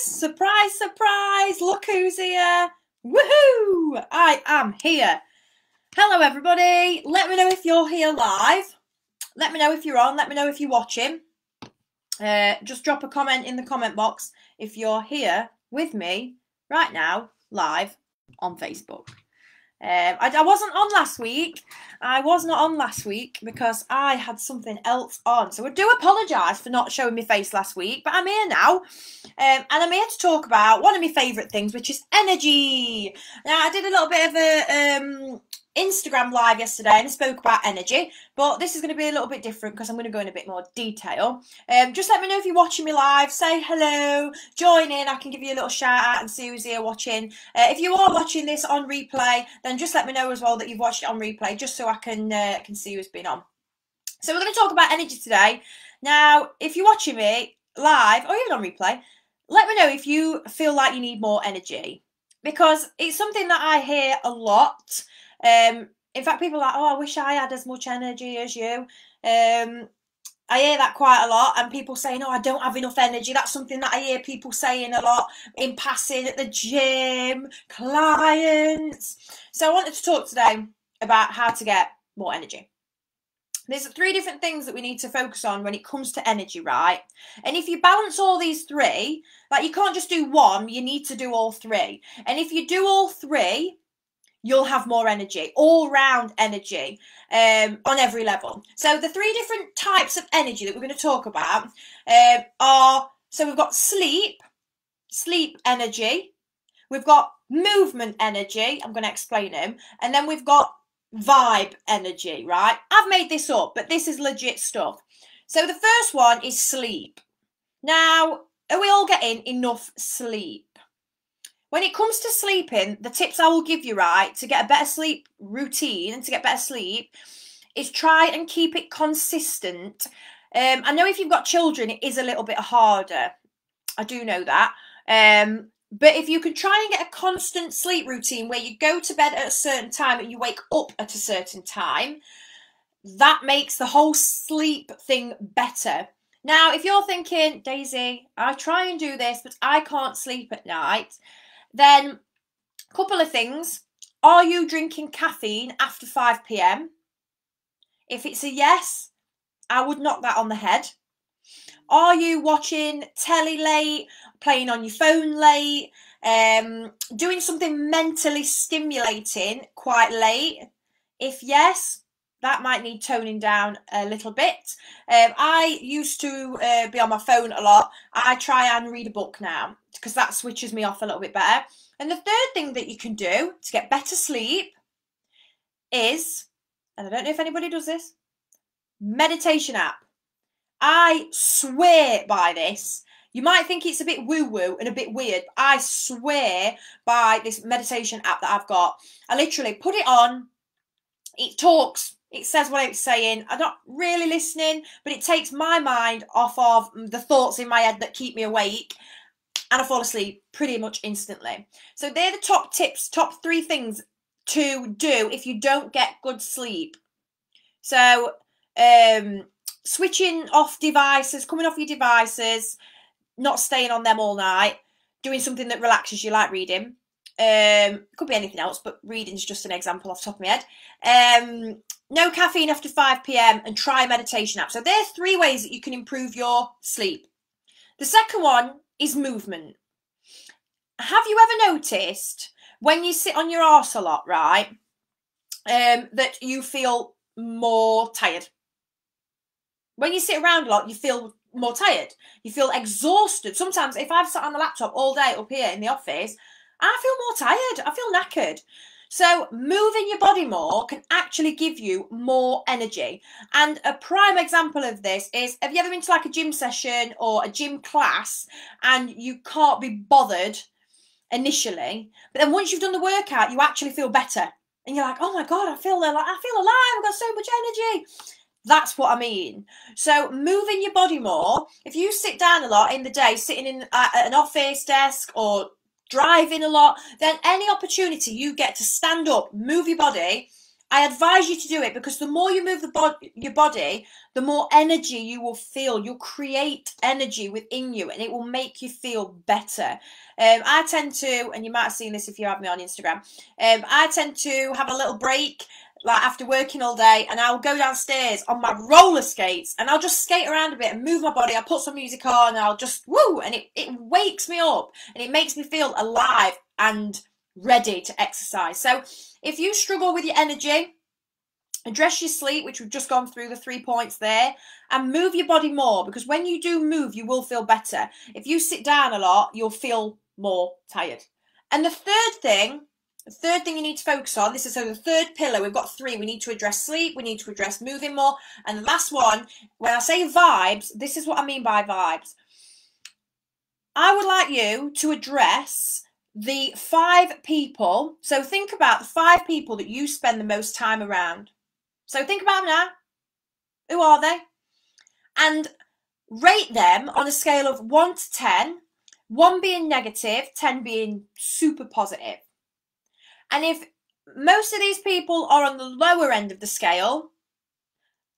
Surprise, surprise, look who's here. Woohoo! I am here. Hello everybody. Let me know if you're here live. Let me know if you're on. Let me know if you're watching. Just drop a comment in the comment box if you're here with me right now, live on Facebook. I wasn't on last week. I was not on last week because I had something else on. So I do apologise for not showing my face last week, but I'm here now. And I'm here to talk about one of my favourite things, which is energy. Now, I did a little bit of a Instagram live yesterday and I spoke about energy, but this is going to be a little bit different because I'm going to go in a bit more detail. Just let me know if you're watching me live, say hello, join in, I can give you a little shout out and see who's here watching. If you are watching this on replay, then just let me know as well that you've watched it on replay, just so I can see who's been on. So we're going to talk about energy today. Now, if you're watching me live or even on replay, let me know if you feel like you need more energy, because it's something that I hear a lot. In fact, people are like, oh, I wish I had as much energy as you. I hear that quite a lot, and people saying, oh, I don't have enough energy. That's something that I hear people saying a lot in passing at the gym, clients. So I wanted to talk today about how to get more energy. There's 3 different things that we need to focus on when it comes to energy, right? And if you balance all these 3, like you can't just do one, you need to do all 3. And if you do all 3, you'll have more energy, all-round energy, on every level. So the 3 different types of energy that we're going to talk about are, so we've got sleep energy, we've got movement energy, I'm going to explain them, and then we've got vibe energy, right? I've made this up, but this is legit stuff. So the first one is sleep. Now, are we all getting enough sleep? When it comes to sleeping, the tips I will give you, right, to get a better sleep routine and to get better sleep is try and keep it consistent. I know if you've got children, it is a little bit harder. I do know that. But if you can try and get a constant sleep routine where you go to bed at a certain time and you wake up at a certain time, that makes the whole sleep thing better. Now, if you're thinking, Daisy, I try and do this, but I can't sleep at night, then a couple of things. Are you drinking caffeine after 5 p.m? If it's a yes, I would knock that on the head. Are you watching telly late, playing on your phone late, doing something mentally stimulating quite late? If yes, that might need toning down a little bit. I used to be on my phone a lot. I try and read a book now because that switches me off a little bit better. And the third thing that you can do to get better sleep is, and I don't know if anybody does this, meditation app. I swear by this. You might think it's a bit woo-woo and a bit weird, but I swear by this meditation app that I've got. I literally put it on, it talks, it says what it's saying. I'm not really listening, but it takes my mind off of the thoughts in my head that keep me awake, and I fall asleep pretty much instantly. So they're the top tips, top 3 things to do if you don't get good sleep. So, switching off devices, coming off your devices, not staying on them all night, doing something that relaxes you like reading. Could be anything else, but reading is just an example off the top of my head. No caffeine after 5 p.m. and try a meditation app. So there's 3 ways that you can improve your sleep. The second one is movement. Have you ever noticed when you sit on your arse a lot, right, that you feel more tired? When you sit around a lot, you feel more tired. You feel exhausted. Sometimes if I've sat on the laptop all day up here in the office, I feel more tired. I feel knackered. So moving your body more can actually give you more energy. And a prime example of this is, have you ever been to like a gym session or a gym class and you can't be bothered initially, but then once you've done the workout, you actually feel better. And you're like, oh my God, I feel alive. I've got so much energy. That's what I mean. So moving your body more, if you sit down a lot in the day, sitting in at an office desk or driving a lot, then any opportunity you get to stand up, move your body, I advise you to do it because the more you move your body, the more energy you will feel. You'll create energy within you and it will make you feel better. I tend to, and you might have seen this if you have me on Instagram, I tend to have a little break like after working all day, and I'll go downstairs on my roller skates and I'll just skate around a bit and move my body. I'll put some music on and I'll just woo, and it wakes me up and it makes me feel alive and ready to exercise. So if you struggle with your energy, address your sleep, which we've just gone through the 3 points there, and move your body more, because when you do move, you will feel better. If you sit down a lot, you'll feel more tired. And the third thing you need to focus on, this is so the third pillar, we've got 3. We need to address sleep, we need to address moving more, and the last one, when I say vibes, this is what I mean by vibes. I would like you to address the 5 people. So think about the 5 people that you spend the most time around. So think about them now. Who are they? And rate them on a scale of 1 to 10, 1 being negative, 10 being super positive. And if most of these people are on the lower end of the scale,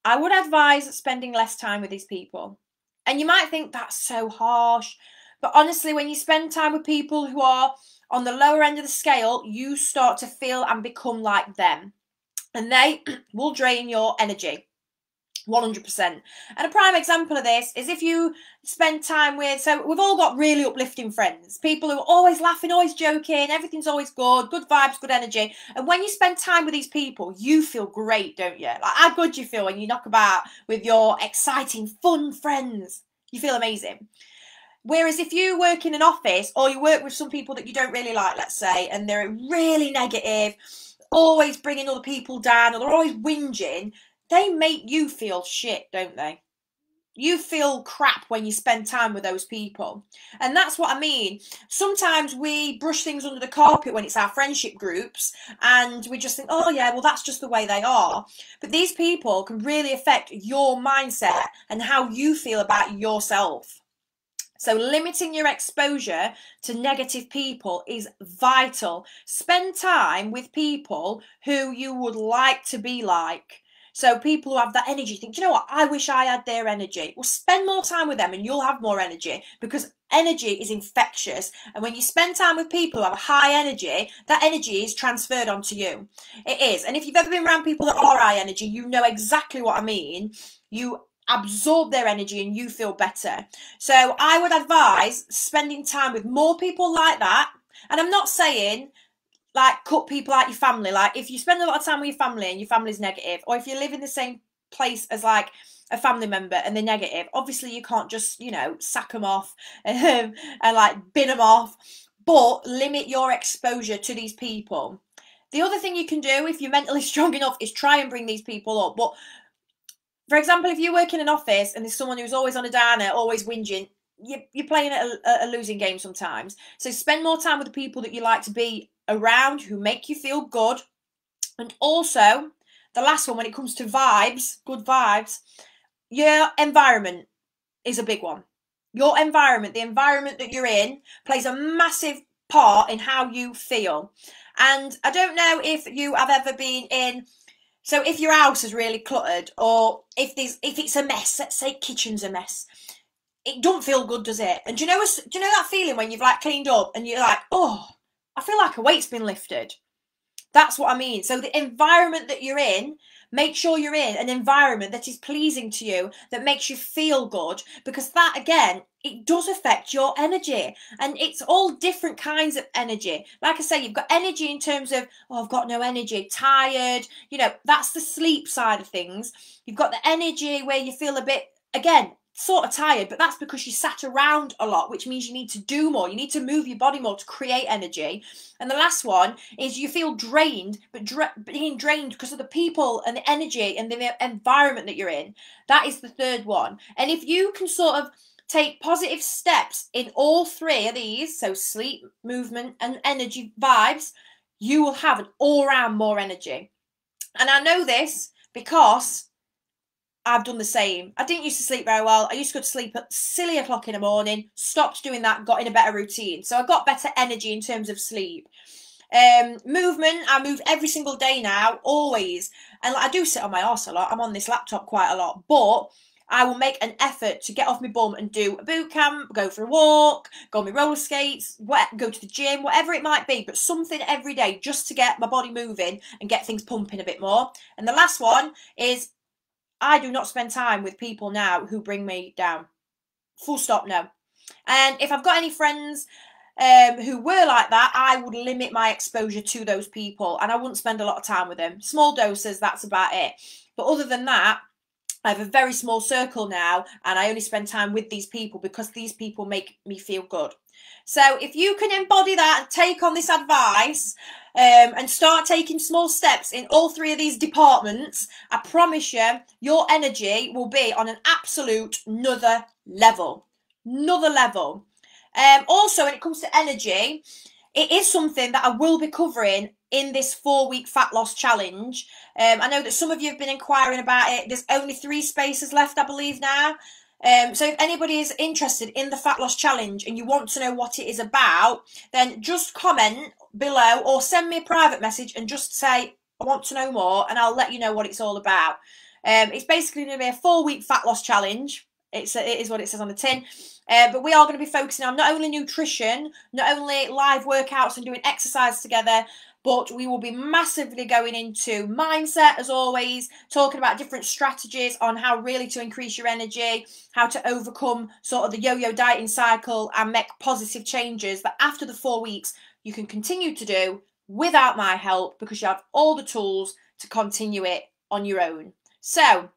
I would advise spending less time with these people. And you might think that's so harsh, but honestly, when you spend time with people who are on the lower end of the scale, you start to feel and become like them. And they will drain your energy, 100%. And a prime example of this is if you spend time with, so we've all got really uplifting friends, people who are always laughing, always joking, everything's always good vibes, good energy. And when you spend time with these people, you feel great, don't you? Like, how good you feel when you knock about with your exciting, fun friends. You feel amazing. Whereas if you work in an office or you work with some people that you don't really like, let's say, and they're really negative, always bringing other people down, or they're always whinging, they make you feel shit, don't they? You feel crap when you spend time with those people. And that's what I mean. Sometimes we brush things under the carpet when it's our friendship groups and we just think, oh yeah, well that's just the way they are. But these people can really affect your mindset and how you feel about yourself. So limiting your exposure to negative people is vital. Spend time with people who you would like to be like. So people who have that energy, think, do you know what? I wish I had their energy. Well, spend more time with them and you'll have more energy, because energy is infectious. And when you spend time with people who have a high energy, that energy is transferred onto you. It is. And if you've ever been around people that are high energy, you know exactly what I mean. You absorb their energy and you feel better. So I would advise spending time with more people like that. And I'm not saying like cut people out your family. Like if you spend a lot of time with your family and your family's negative, or if you live in the same place as like a family member and they're negative, obviously you can't just, you know, sack them off and like bin them off, but limit your exposure to these people. The other thing you can do if you're mentally strong enough is try and bring these people up. But for example, if you work in an office and there's someone who's always on a downer, always whinging, you're playing a losing game sometimes. So spend more time with the people that you like to be around, who make you feel good. And also, the last one, when it comes to vibes, good vibes, your environment is a big one. Your environment, the environment that you're in, plays a massive part in how you feel. And I don't know if you have ever been in, so if your house is really cluttered, or if it's a mess, let's say kitchen's a mess, it don't feel good, does it? And do you know that feeling when you've like cleaned up and you're like, oh, I feel like a weight's been lifted. That's what I mean. So the environment that you're in, make sure you're in an environment that is pleasing to you, that makes you feel good, because that, again, it does affect your energy. And it's all different kinds of energy. Like I say, you've got energy in terms of, oh, I've got no energy, tired, you know, that's the sleep side of things. You've got the energy where you feel a bit, again, sort of tired, but that's because you sat around a lot, which means you need to do more. You need to move your body more to create energy. And the last one is you feel drained, but being drained because of the people and the energy and the environment that you're in. That is the third one. And if you can sort of take positive steps in all 3 of these, so sleep, movement, and energy vibes, you will have an all-round more energy. And I know this because I've done the same. I didn't used to sleep very well. I used to go to sleep at silly o'clock in the morning, stopped doing that, got in a better routine. So I got better energy in terms of sleep. Movement, I move every single day now, always. And like, I do sit on my arse a lot. I'm on this laptop quite a lot, but I will make an effort to get off my bum and do a boot camp, go for a walk, go on my roller skates, go to the gym, whatever it might be, but something every day just to get my body moving and get things pumping a bit more. And the last one is I do not spend time with people now who bring me down. Full stop, no. And if I've got any friends who were like that, I would limit my exposure to those people and I wouldn't spend a lot of time with them. Small doses, that's about it. But other than that, I have a very small circle now and I only spend time with these people because these people make me feel good. So if you can embody that and take on this advice and start taking small steps in all three of these departments, I promise you, your energy will be on an absolute another level. Another level. Also, when it comes to energy, it is something that I will be covering in this 4-week fat loss challenge. I know that some of you have been inquiring about it. There's only 3 spaces left, I believe, now. So if anybody is interested in the fat loss challenge and you want to know what it is about, then just comment below or send me a private message and just say, I want to know more, and I'll let you know what it's all about. It's basically going to be a 4-week fat loss challenge. It is what it says on the tin. But we are going to be focusing on not only nutrition, not only live workouts and doing exercise together, but we will be massively going into mindset, as always, talking about different strategies on how really to increase your energy, how to overcome sort of the yo-yo dieting cycle and make positive changes that after the 4 weeks you can continue to do without my help because you have all the tools to continue it on your own. So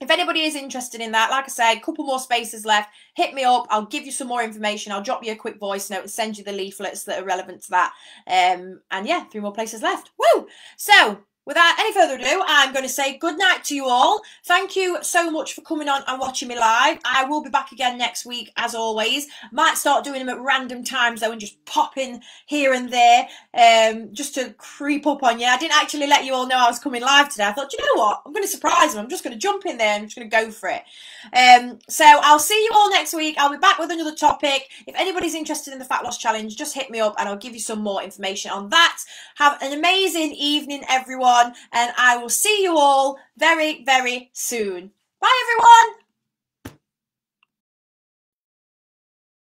if anybody is interested in that, like I said, a couple more spaces left, hit me up. I'll give you some more information. I'll drop you a quick voice note and send you the leaflets that are relevant to that. And yeah, 3 more places left. Woo! So without any further ado, I'm going to say good night to you all. Thank you so much for coming on and watching me live. I will be back again next week, as always. Might start doing them at random times, though, and just pop in here and there just to creep up on you. I didn't actually let you all know I was coming live today. I thought, you know what? I'm going to surprise them. I'm just going to jump in there and I'm just going to go for it. So I'll see you all next week. I'll be back with another topic. If anybody's interested in the Fat Loss Challenge, just hit me up and I'll give you some more information on that. Have an amazing evening, everyone. And I will see you all very, very soon. Bye, everyone.